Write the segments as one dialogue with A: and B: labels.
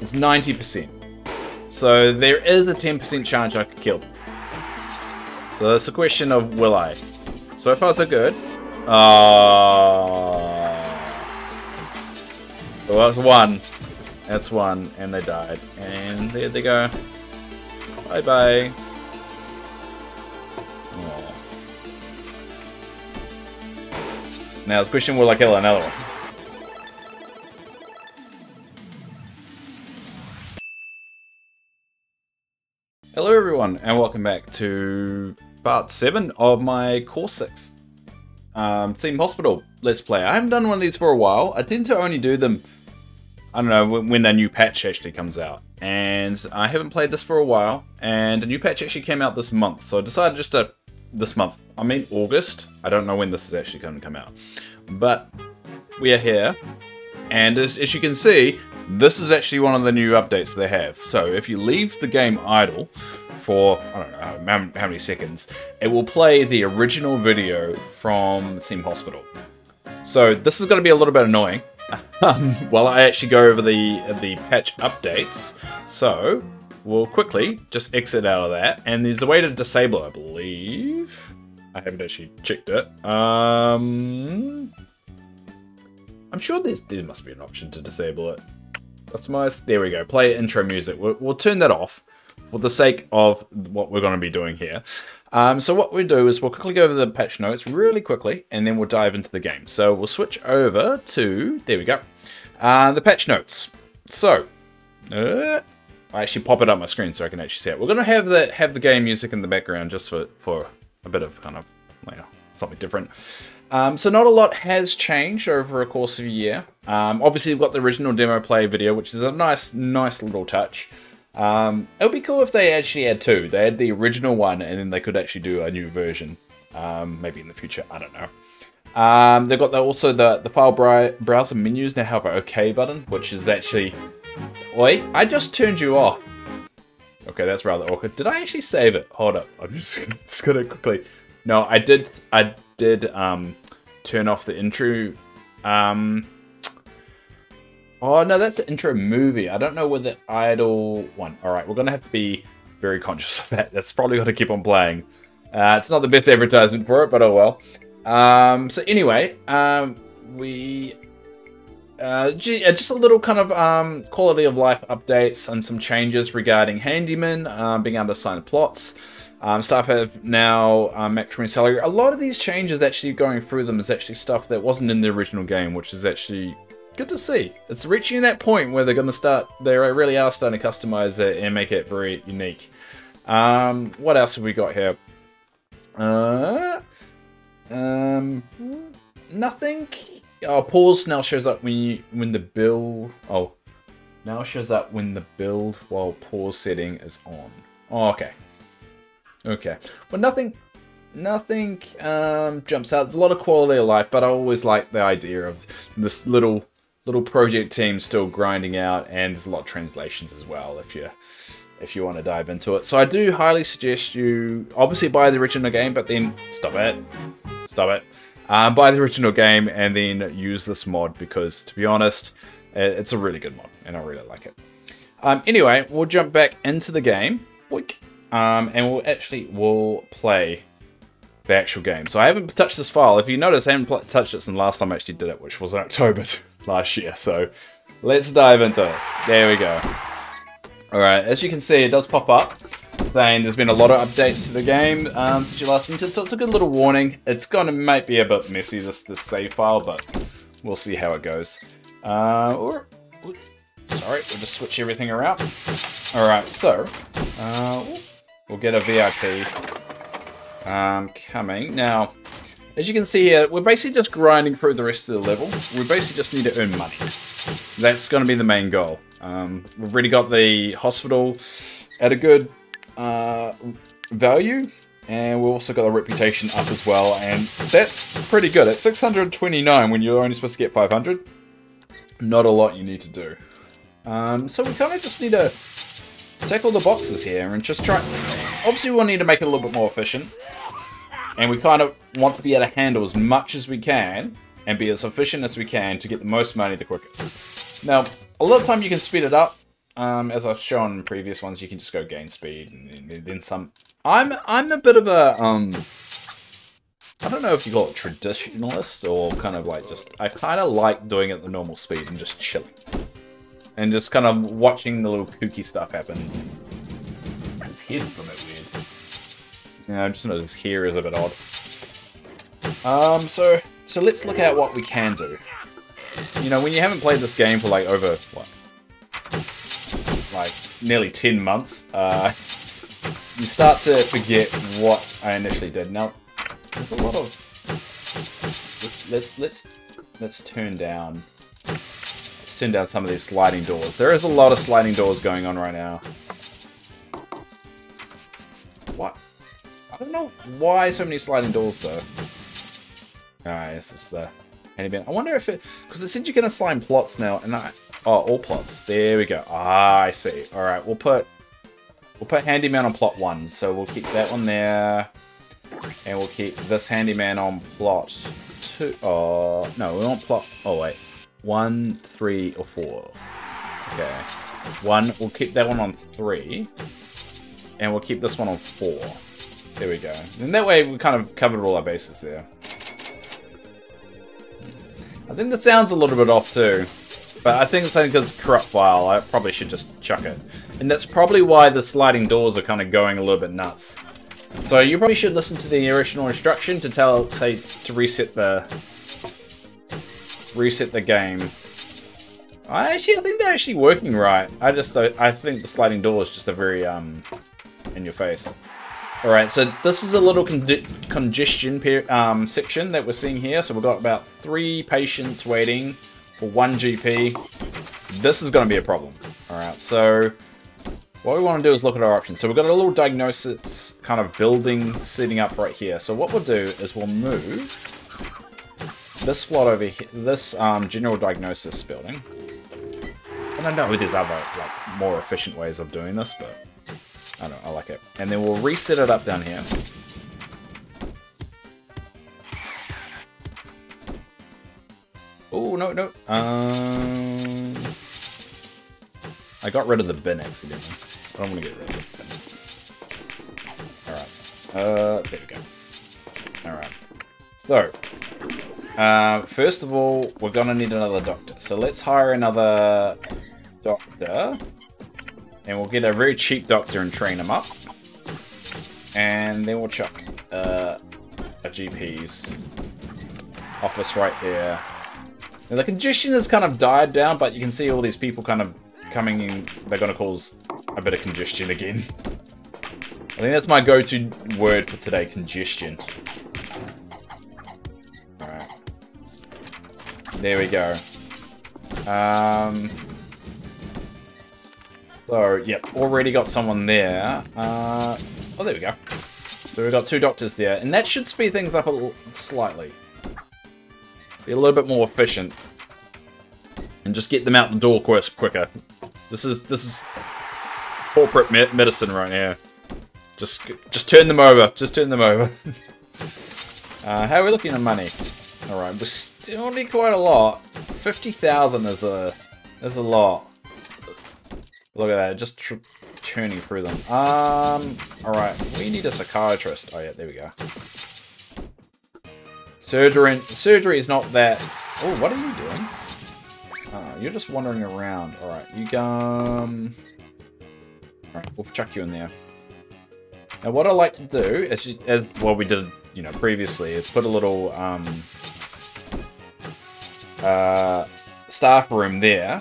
A: It's 90%. So there is a 10% chance I could kill them. So it's a question of will I? So far so good. Well, that's one. That's one, and they died. And there they go. Bye bye. Aww. Now the question, will I kill another one? Hello everyone, and welcome back to part 7 of my CorsixTH Theme Hospital Let's Play. I haven't done one of these for a while. I tend to only do them, I don't know, when a new patch actually comes out. And I haven't played this for a while, and a new patch actually came out this month. So I decided just to, this month, I mean August. I don't know when this is actually going to come out. But we are here, and as you can see, this is actually one of the new updates they have. So if you leave the game idle for, I don't know how many seconds, it will play the original video from Theme Hospital. So this is going to be a little bit annoying while I actually go over the patch updates. So we'll quickly just exit out of that, and there's a way to disable it, I believe. I haven't actually checked it. I'm sure there must be an option to disable it. There we go. Play intro music. We'll turn that off for the sake of what we're going to be doing here. So what we'll do is we'll quickly go over the patch notes really quickly, and then we'll dive into the game. So we'll switch over to, there we go, the patch notes. So I actually pop it up my screen so I can actually see it. We're going to have the game music in the background just for a bit of kind of, you know, something different. So not a lot has changed over a course of a year. Obviously, we've got the original demo play video, which is a nice little touch. It would be cool if they actually had two. They had the original one, and then they could actually do a new version. Maybe in the future, I don't know. They've got also the file browser menus now have an OK button, which is actually... Wait, I just turned you off. Okay, that's rather awkward. Did I actually save it? Hold up, I'm just gonna quickly... No, I did turn off the intro. Oh no, that's the intro movie. I don't know where the idle one. All right, we're gonna have to be very conscious of that. That's probably gonna keep on playing. It's not the best advertisement for it, but oh well. So anyway, just a little kind of quality of life updates and some changes regarding handyman, being able to assign plots. Staff have now maximum salary. A lot of these changes actually going through them is actually stuff that wasn't in the original game, which is actually good to see. It's reaching that point where they're going to start, they really are starting to customize it and make it very unique. What else have we got here? Nothing. Oh, pause now shows up when the build. Oh, now shows up when the build while pause setting is on. Oh, okay. Okay, well nothing jumps out. There's a lot of quality of life, but I always like the idea of this little project team still grinding out, and there's a lot of translations as well if you want to dive into it. So I do highly suggest you obviously buy the original game, but then stop it. Buy the original game and then use this mod, because to be honest, it's a really good mod and I really like it. Anyway, we'll jump back into the game. Boink. And we'll play the actual game. So I haven't touched this file. If you notice, I haven't touched it since the last time I actually did it, which was in October last year. So let's dive into it. There we go. Alright, as you can see, it does pop up saying there's been a lot of updates to the game since you last entered. So it's a good little warning. It's might be a bit messy, this save file, but we'll see how it goes. Sorry, we'll just switch everything around. Alright, so we'll get a VIP coming. Now, as you can see here, we're basically just grinding through the rest of the level. We basically just need to earn money. That's going to be the main goal. We've already got the hospital at a good value, and we've also got a reputation up as well, and that's pretty good. At 629 when you're only supposed to get 500, not a lot you need to do. So we kind of just need to take all the boxes here and just try. Obviously, we'll need to make it a little bit more efficient, and we kind of want to be able to handle as much as we can and be as efficient as we can to get the most money the quickest. Now, a lot of time you can speed it up, as I've shown in previous ones, you can just go gain speed and then some. I'm a bit of a I don't know if you call it traditionalist or kind of like just I kind of like doing it at the normal speed and just chilling and just kind of watching the little kooky stuff happen. His head's a bit weird. Yeah, I just know his hair is a bit odd. So let's look at what we can do. You know, when you haven't played this game for like over what, like nearly 10 months, you start to forget what I initially did. Now, there's a lot of let's turn down some of these sliding doors. There is a lot of sliding doors going on right now. What? I don't know why so many sliding doors though. Alright, this is the handyman. I wonder if it, because it said you can assign plots now, and all plots. There we go. Ah, I see. All right, we'll put handyman on plot 1, so we'll keep that one there, and we'll keep this handyman on plot 2. Oh no, we want plot. Oh wait, 1, 3, or 4. Okay, 1. We'll keep that one on 3, and we'll keep this one on 4. There we go. And that way we kind of covered all our bases there. I think the sound's a little bit off too, but I think it's only because it's a corrupt file. I probably should just chuck it. And that's probably why the sliding doors are kind of going a little bit nuts. So you probably should listen to the original instruction to say to reset the game. I think they're actually working right. I think the sliding door is just a very in your face. Alright, so this is a little congestion section that we're seeing here. So we've got about 3 patients waiting for 1 GP. This is going to be a problem. Alright, so what we want to do is look at our options. So we've got a little diagnosis kind of building setting up right here. So what we'll do is we'll move this slot over here, this general diagnosis building. I don't know if there's other like more efficient ways of doing this, but I don't know, I like it. And then we'll reset it up down here. Oh, no. I got rid of the bin accidentally. I'm gonna get rid of the bin. Alright. There we go. Alright. So, first of all, we're gonna need another doctor. So let's hire another doctor. And we'll get a very cheap doctor and train him up. And then we'll chuck a GP's office right here. Now the congestion has kind of died down, but you can see all these people kind of coming in. They're going to cause a bit of congestion again. I think that's my go-to word for today, congestion. Alright. There we go. So, yep, already got someone there. Oh, there we go. So we've got 2 doctors there, and that should speed things up slightly. Be a little bit more efficient, and just get them out the door quicker. This is corporate medicine right here. Just turn them over. Just turn them over. How are we looking at money? All right, we still need quite a lot. 50,000 is a lot. Look at that, just churning through them. Alright, we need a psychiatrist. Oh yeah, there we go. Surgery is not that... Oh, what are you doing? You're just wandering around. Alright, you go... Alright, we'll chuck you in there. Now what I like to do, as what we did, you know, previously, is put a little, staff room there.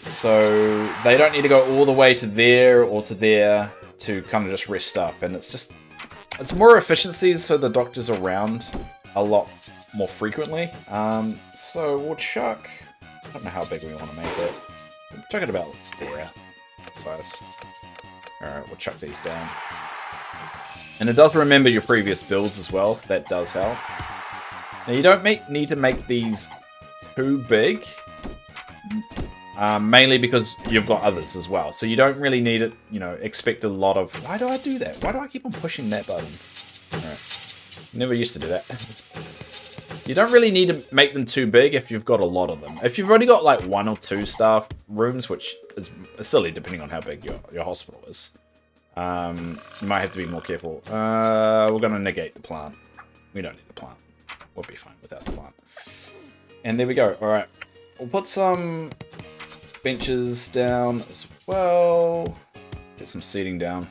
A: So they don't need to go all the way to there or to there to kind of just rest up. And it's more efficiency, so the doctor's around a lot more frequently. So we'll chuck, I don't know how big we want to make it. We'll chuck it about there, size. Alright, we'll chuck these down. And it does remember your previous builds as well, so that does help. Now you don't need to make these too big. Mainly because you've got others as well. So you don't really need it, you know, expect a lot of... Why do I do that? Why do I keep on pushing that button? Alright. Never used to do that. You don't really need to make them too big if you've got a lot of them. If you've already got like 1 or 2 staff rooms, which is silly depending on how big your hospital is, you might have to be more careful. We're going to negate the plant. We don't need the plant. We'll be fine without the plant. And there we go. Alright. We'll put some benches down as well. Get some seating down.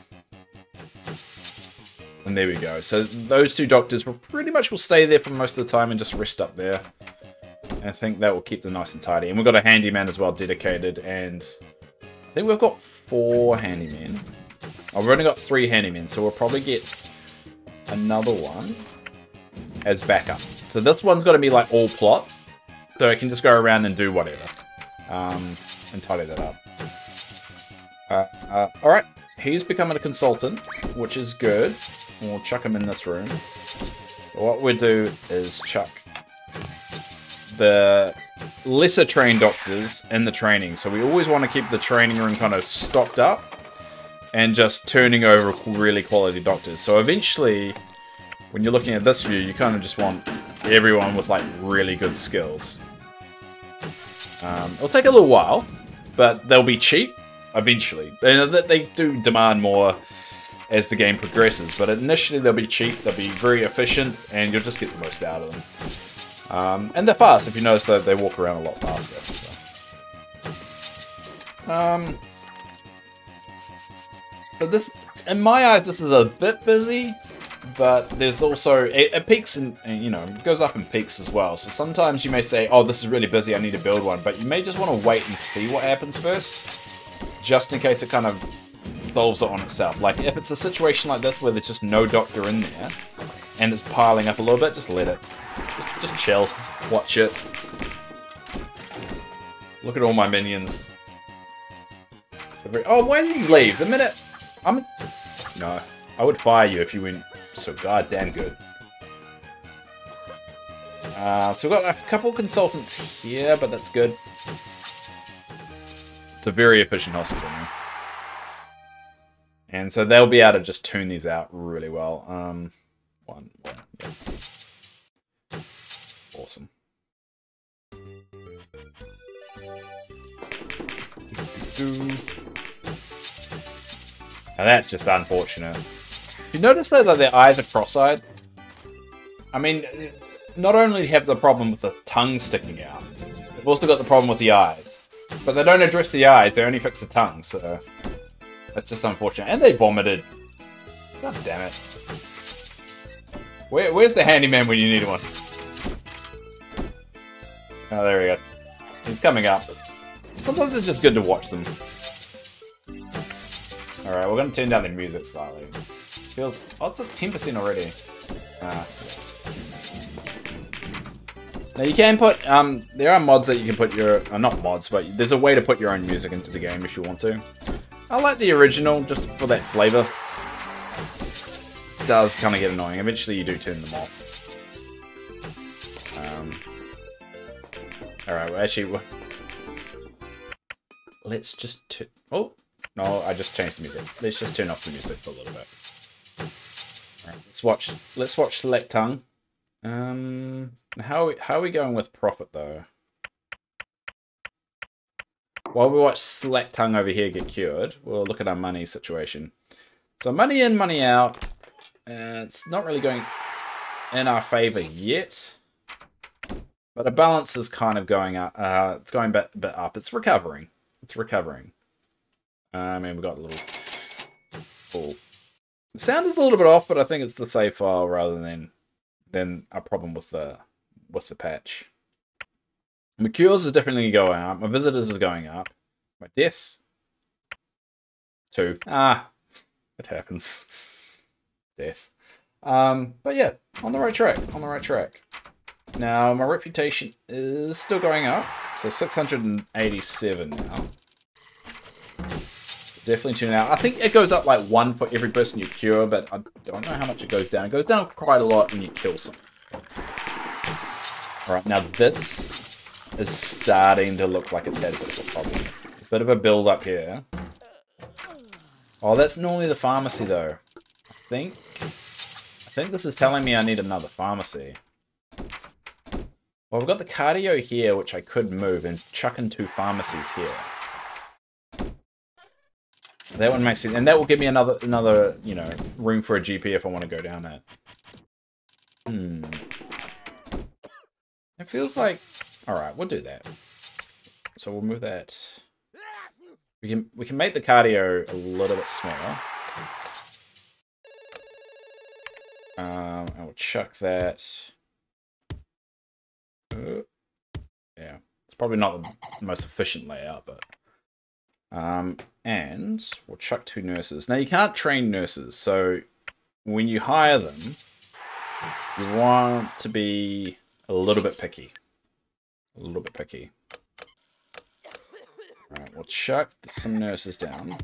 A: And there we go. So those 2 doctors will pretty much stay there for most of the time and just rest up there. And I think that will keep them nice and tidy. And we've got a handyman as well dedicated. And I think we've got 4 handymen. Oh, we've only got 3 handymen. So we'll probably get another one as backup. So this one's got to be like all plot. So it can just go around and do whatever. And tidy that up. Alright. He's becoming a consultant, which is good. We'll chuck him in this room. What we'll do is chuck the lesser trained doctors in the training. So we always want to keep the training room kind of stocked up and just turning over really quality doctors. So eventually, when you're looking at this view, you kind of just want everyone with like really good skills. It'll take a little while, but they'll be cheap eventually. They do demand more as the game progresses, but initially they'll be cheap, they'll be very efficient, and you'll just get the most out of them. And they're fast. If you notice, that they walk around a lot faster. So this, in my eyes, this is a bit busy, but there's also it peaks and you know, it goes up in peaks as well. So sometimes you may say, "Oh, this is really busy. I need to build one," but you may just want to wait and see what happens first, just in case it kind of solves it on itself. Like if it's a situation like this where there's just no doctor in there and it's piling up a little bit, just let it. Just chill. Watch it. Look at all my minions. Oh, why did you leave? The minute no, I would fire you if you went so goddamn good. So we've got a couple consultants here, but that's good. It's a very efficient hospital now. And so they'll be able to just tune these out really well. One, yeah. Awesome. Now that's just unfortunate. You notice though that their eyes are cross-eyed? I mean, not only have the problem with the tongue sticking out, they've also got the problem with the eyes. But they don't address the eyes, they only fix the tongue, so that's just unfortunate. And they vomited. God damn it. Where's the handyman when you need one? Oh, there we go. He's coming up. Sometimes it's just good to watch them. Alright, we're going to turn down the music slightly. Feels... Oh, it's at 10% already. Now you can put... there are mods that you can put your... not mods, but there's a way to put your own music into the game if you want to. I like the original, just for that flavour. It does kind of get annoying. Eventually you do turn them off. Alright, well actually... Let's just... Oh! No, I just changed the music. Let's just turn off the music for a little bit. Alright, let's watch Select Tongue. How are we going with profit though? While we watch Select Tongue over here get cured, we'll look at our money situation. So money in, money out. It's not really going in our favor yet. But our balance is kind of going up. It's going a bit up. It's recovering. It's recovering. And we've got a little... Oh. The sound is a little bit off, but I think it's the save file rather than a problem with the patch. My cures is definitely going up. My visitors is going up. My deaths... 2. It happens. Death. But yeah, on the right track. On the right track. Now, my reputation is still going up. So 687 now. Definitely tune out. I think it goes up like 1 for every person you cure, but I don't know how much it goes down. It goes down quite a lot when you kill someone. Alright, now this is starting to look like a tad bit of a problem. A bit of a build up here. Oh, that's normally the pharmacy though. I think this is telling me I need another pharmacy. Well, we've got the cardio here, which I could move and chuck in 2 pharmacies here. That one makes sense, and that will give me another, you know, room for a GP if I want to go down it. It feels like, all right, we'll do that. So we'll move that. We can make the cardio a little bit smaller. I will chuck that. Yeah, it's probably not the most efficient layout, but and we'll chuck 2 nurses. Now you can't train nurses, so when you hire them, you want to be a little bit picky. A little bit picky. Alright, we'll chuck some nurses down.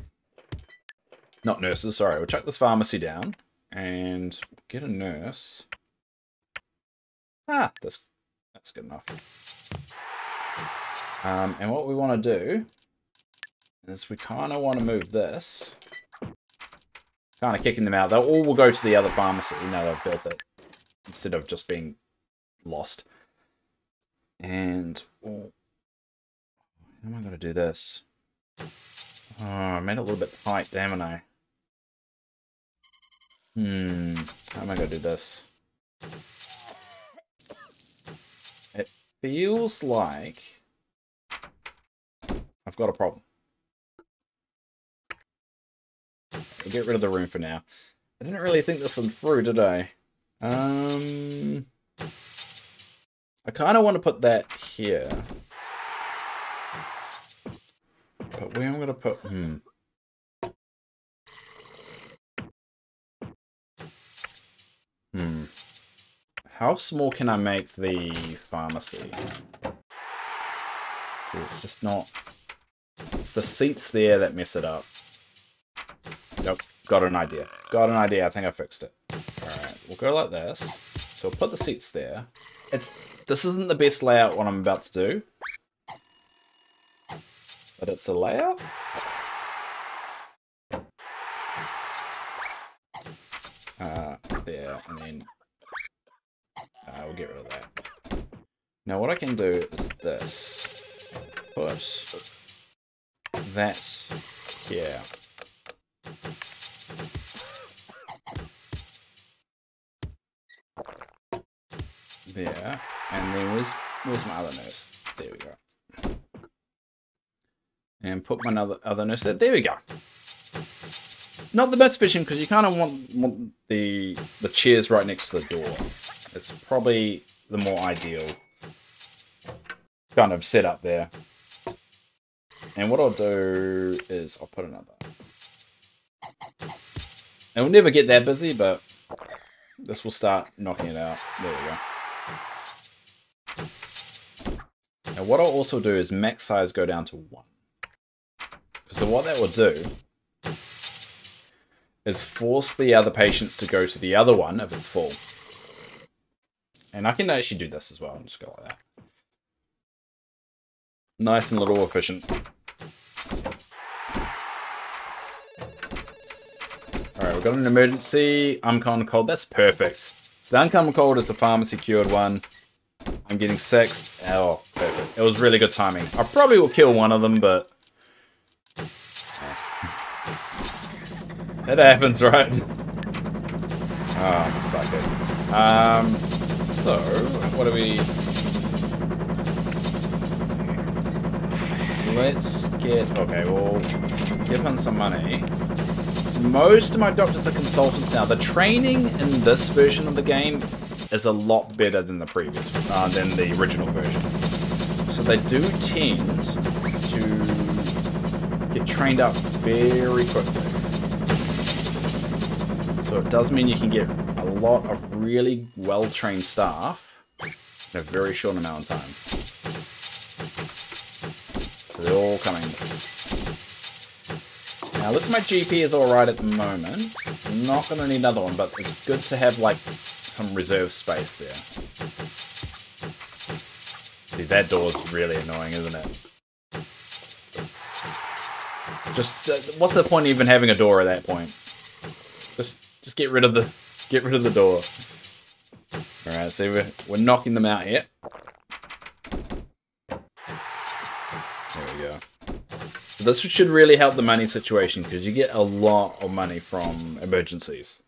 A: Not nurses, sorry. We'll chuck this pharmacy down and get a nurse. Ah, that's good enough. And what we want to do is we kind of want to move this. Kind of kicking them out. They'll all will go to the other pharmacy. Now they've built it. Instead of just being lost. And how am I going to do this? Oh, I made it a little bit tight, damn I? How am I going to do this? It feels like I've got a problem. We'll get rid of the room for now. I didn't really think this one through, did I? I kind of want to put that here. But where I'm going to put... How small can I make the pharmacy? See, it's just not... It's the seats there that mess it up. Nope, got an idea. Got an idea, I think I fixed it. Alright, we'll go like this. So we'll put the seats there. This isn't the best layout what I'm about to do. But it's a layout. There, and then we'll get rid of that. Now what I can do is this. Put that here. There, and then where's my other nurse? There we go. And put my other nurse there. There we go. Not the most efficient because you kind of want the chairs right next to the door. It's probably the more ideal kind of setup there. And what I'll do is I'll put another. And we'll never get that busy, but this will start knocking it out. There we go. Now what I'll also do is max size go down to 1. So what that will do is force the other patients to go to the other one if it's full. And I can actually do this as well. I'll just go like that. Nice and little efficient. Alright, we've got an emergency. Uncommon cold. That's perfect. So the uncommon cold is the pharmacy cured one. I'm getting 6th. Oh, perfect. It was really good timing. I probably will kill one of them, but... That happens, right? Oh, suck it. So, what do we... Let's get... Okay, we'll give him some money. Most of my doctors are consultants now. The training in this version of the game is a lot better than the previous, than the original version. So they do tend to get trained up very quickly. So it does mean you can get a lot of really well-trained staff in a very short amount of time. So they're all coming. Now, looks like my GP is alright at the moment. I'm not going to need another one, but it's good to have, like, some reserve space there. See, that door's really annoying, isn't it? Just, what's the point of even having a door at that point? Just get rid of the door. Alright, so we're knocking them out here. this should really help the money situation because you get a lot of money from emergencies.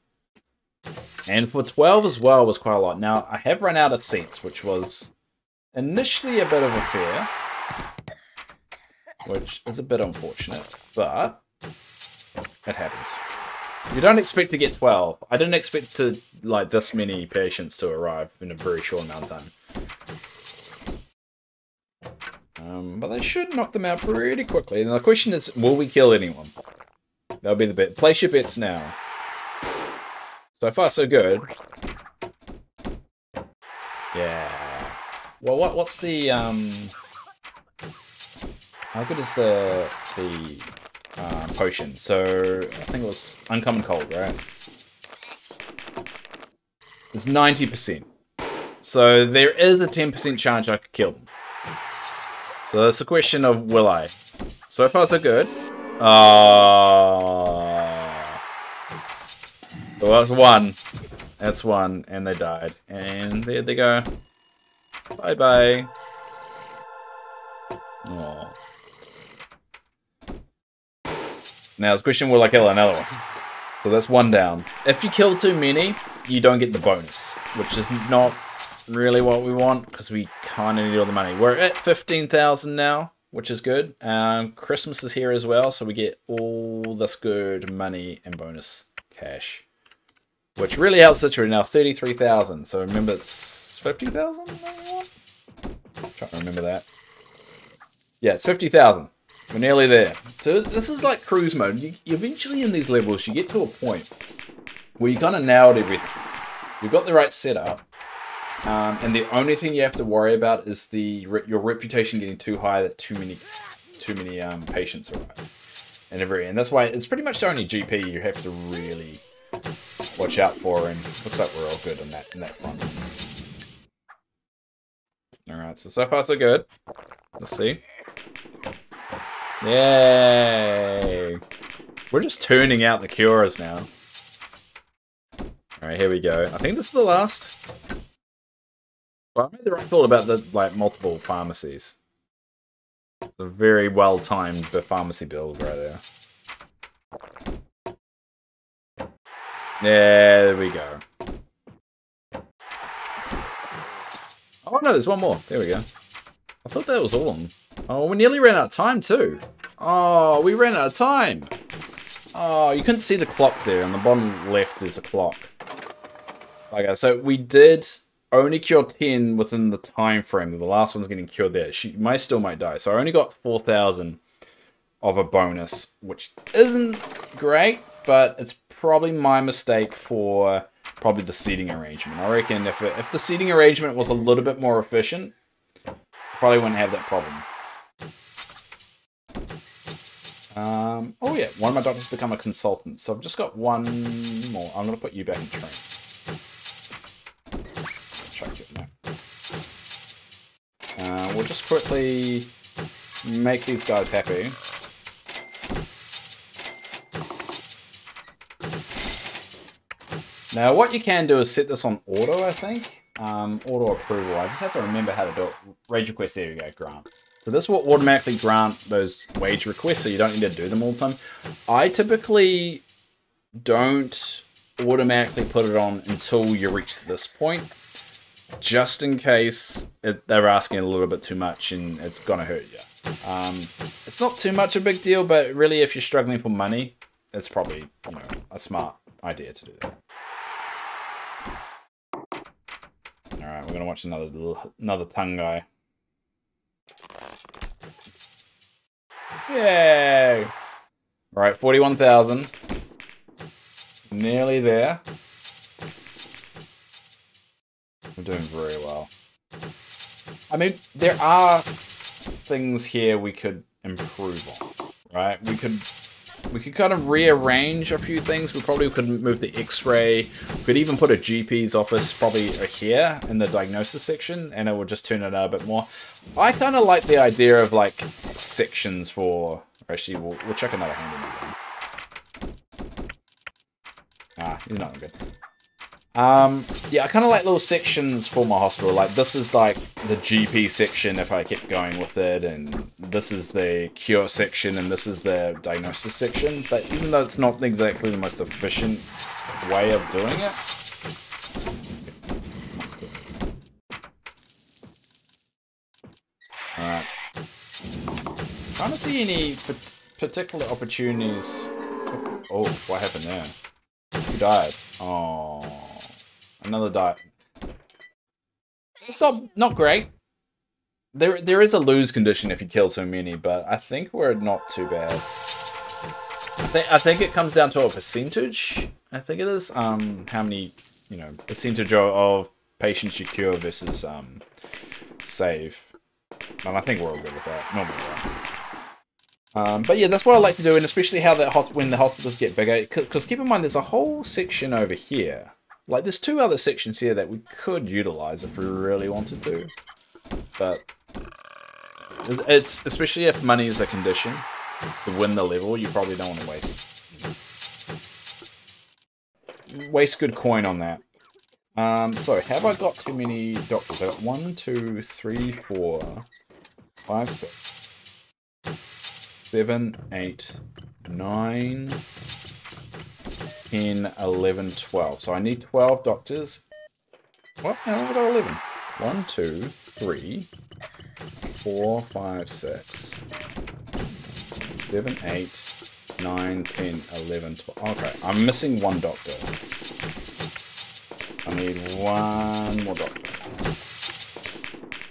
A: And for 12 as well was quite a lot. Now, I have run out of seats, which was initially a bit of a fear, which is a bit unfortunate, but it happens. You don't expect to get 12. I didn't expect to, like, this many patients to arrive in a very short amount of time. But they should knock them out pretty quickly. And the question is, will we kill anyone? That'll be the bet. Place your bets now. So far, so good. Yeah. Well, what's the how good is the potion? So I think it was uncommon cold, right? It's 90%. So there is a 10% chance I could kill them. So it's a question of will I? So far, so good. Well, that's one. That's one, and they died. And there they go. Bye-bye. Aww. Now, the question, will I kill another one? So that's one down. If you kill too many, you don't get the bonus, which is not really what we want, because we kind of need all the money. We're at 15,000 now, which is good. Christmas is here as well, so we get all this good money and bonus cash, which really helps literally now 33,000. So remember, it's 50,000. Trying to remember that. Yeah, it's 50,000. We're nearly there. So this is like cruise mode. You eventually in these levels, you get to a point where you kind of nailed everything. You've got the right setup. And the only thing you have to worry about is your reputation getting too high that too many patients arrive. And that's why it's pretty much the only GP you have to really watch out for, and looks like we're all good in that front. Alright, so far so good. Let's see. Yay! We're just tuning out the cures now. Alright, here we go. I think this is the last. Well, I made the right call about the multiple pharmacies. It's a very well-timed pharmacy build right there. Yeah, there we go. Oh no, there's one more. There we go. I thought that was all of them. Oh, we nearly ran out of time too. Oh, we ran out of time. Oh, you couldn't see the clock there. On the bottom left, there's a clock. Okay, so we did only cure 10 within the time frame. The last one's getting cured there. She still might die. So I only got 4,000 of a bonus, which isn't great, but it's probably my mistake for probably the seating arrangement. I reckon if the seating arrangement was a little bit more efficient, probably wouldn't have that problem. Oh yeah, one of my doctors become a consultant. So I've just got one more. I'm going to put you back in train. We'll just quickly make these guys happy. Now, what you can do is set this on auto, I think. Auto approval. I just have to remember how to do it. Rage request, there we go, grant. So this will automatically grant those wage requests, so you don't need to do them all the time. I typically don't automatically put it on until you reach this point, just in case they're asking a little bit too much and it's gonna hurt you. It's not too much a big deal, but really if you're struggling for money, it's probably, you know, a smart idea to do that. Alright, we're gonna watch another tongue guy. Yay! Alright, 41,000. Nearly there. We're doing very well. I mean, there are things here we could improve on, right? We could kind of rearrange a few things. We probably could move the X-ray. We could even put a GP's office probably here in the diagnosis section, and it would just turn it out a bit more. I kind of like the idea of like sections for. Actually, we'll check another handyman. Ah, he's not good. Yeah, I kind of like little sections for my hospital. Like this is like the GP section if I kept going with it, and this is the cure section and this is the diagnosis section. But even though it's not exactly the most efficient way of doing it, alright. Trying to see any particular opportunities. Oh, what happened there? Who died? Oh, another died. It's not great. There is a lose condition if you kill too many, but I think we're not too bad. I think it comes down to a percentage. I think it is how many, you know, percentage of patients you cure versus save. And I think we're all good with that. Normally, but yeah, that's what I like to do, and especially how when the hospitals get bigger. Because keep in mind, there's a whole section over here. Like, there's 2 other sections here that we could utilize if we really wanted to. But it's especially if money is a condition to win the level, you probably don't want to waste good coin on that. So have I got too many doctors? I got 1, 2, 3, 4, 5, 6, 7, 8, 9, 10, 11, 12. So I need 12 doctors. What? How have I got 11? 1, 2, 3, 4, 5, 6, 7, 8, 9, 10, 11, 12. Okay, I'm missing 1 doctor. I need 1 more doctor.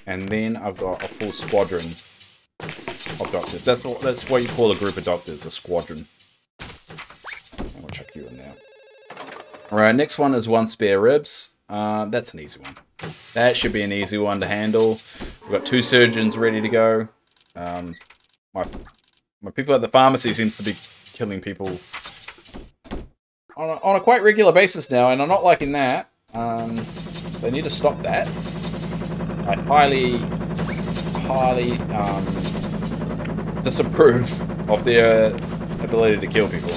A: And then I've got a full squadron of doctors. That's what you call a group of doctors, a squadron. And we'll chuck you in there. Alright, next one is 1 spare ribs. That's an easy one. That should be an easy one to handle. We've got 2 surgeons ready to go. My people at the pharmacy seems to be killing people on a quite regular basis now, and I'm not liking that. They need to stop that. I highly disapprove of their ability to kill people.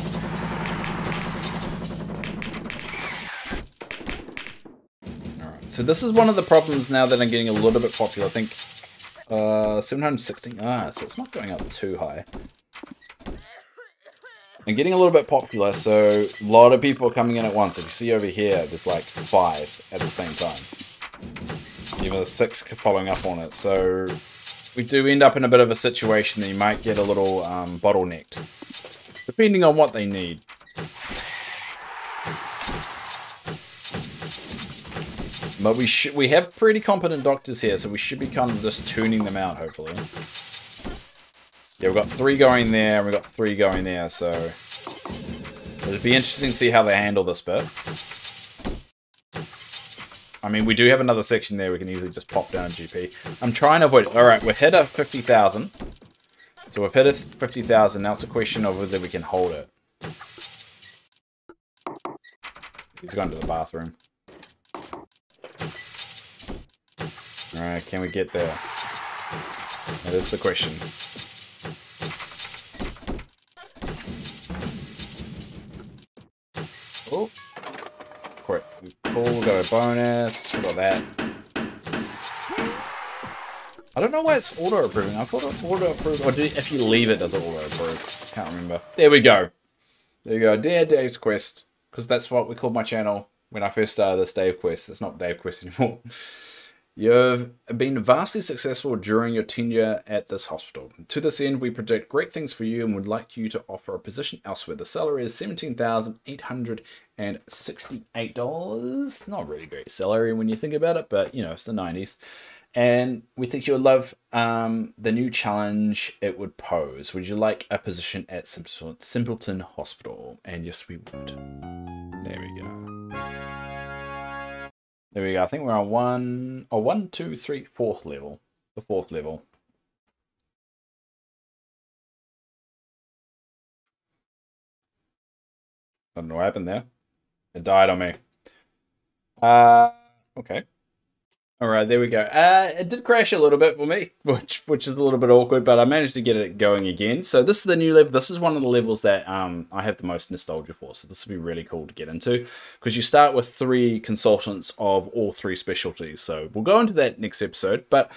A: Alright, so this is one of the problems now that I'm getting a little bit popular. I think 716. So it's not going up too high. I'm getting a little bit popular, so a lot of people are coming in at once. If you see over here, there's like 5 at the same time. Even there's 6 following up on it. So we do end up in a bit of a situation that you might get a little bottlenecked, depending on what they need. But we have pretty competent doctors here, so we should be kind of just tuning them out, hopefully. Yeah, we've got 3 going there, and we've got 3 going there, so it'll be interesting to see how they handle this bit. I mean, we do have another section there we can easily just pop down GP. I'm trying to avoid... Alright, we've hit a 50,000. So we've hit a 50,000, now it's a question of whether we can hold it. He's gone to the bathroom. Alright, can we get there? That is the question. Oh, quick. Cool, we got a bonus. We got that. I don't know why it's auto-approving. I thought it auto-approved. Or if you leave it, does it auto-approve? Can't remember. There we go. There you go. Dear Dave's Quest. Because that's what we called my channel when I first started this Dave Quest. It's not Dave Quest anymore. You've been vastly successful during your tenure at this hospital. To this end, we project great things for you and would like you to offer a position elsewhere. The salary is $17,868. Not really great salary when you think about it, but you know, it's the 90s. And we think you'll love the new challenge it would pose. Would you like a position at Simpleton Hospital? And yes, we would. There we go. There we go. I think we're on 1, 2, 3, 4th level. The 4th level. I don't know what happened there. It died on me. Okay. Alright, there we go. It did crash a little bit for me, which is a little bit awkward, but I managed to get it going again. So this is the new level. This is one of the levels that I have the most nostalgia for. So this will be really cool to get into, because you start with 3 consultants of all 3 specialties. So we'll go into that next episode. But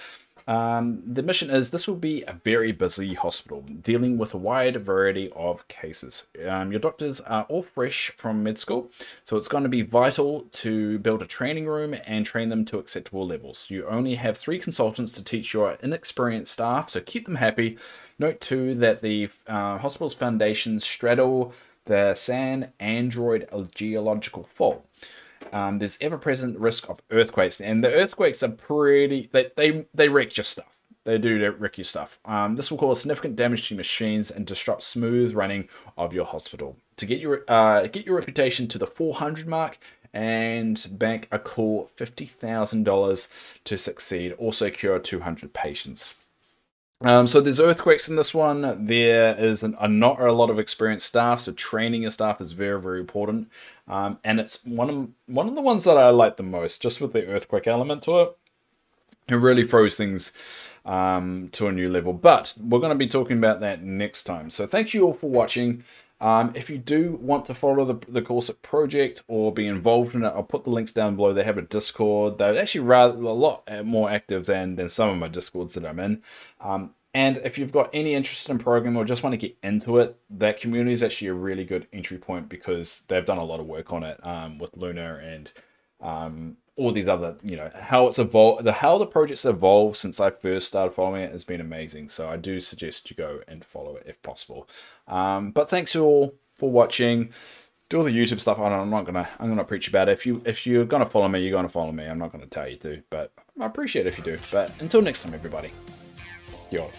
A: The mission is this will be a very busy hospital, dealing with a wide variety of cases. Your doctors are all fresh from med school, so it's going to be vital to build a training room and train them to acceptable levels. You only have 3 consultants to teach your inexperienced staff, so keep them happy. Note too that the hospital's foundations straddle the San Android geological fault. There's ever-present risk of earthquakes, and the earthquakes are pretty, they wreck your stuff. They do wreck your stuff. This will cause significant damage to machines and disrupt smooth running of your hospital. To get your reputation to the 400 mark and bank a cool $50,000 to succeed, also cure 200 patients. So there's earthquakes in this one. There is not a lot of experienced staff, so training your staff is very, very important. And it's one of the ones that I like the most, just with the earthquake element to it. It really throws things to a new level. But we're going to be talking about that next time. So thank you all for watching. If you do want to follow the CorsixTH Project or be involved in it, I'll put the links down below. They have a Discord. They're actually a lot more active than some of my Discords that I'm in. And if you've got any interest in programming or just want to get into it, that community is actually a really good entry point because they've done a lot of work on it with Luna and all these other, how it's evolved, how the project's evolved since I first started following it has been amazing. So I do suggest you go and follow it if possible. But thanks you all for watching. Do all the YouTube stuff. I'm gonna preach about it. If you're gonna follow me, you're gonna follow me. I'm not gonna tell you to, but I appreciate it if you do. But until next time, everybody. Yo.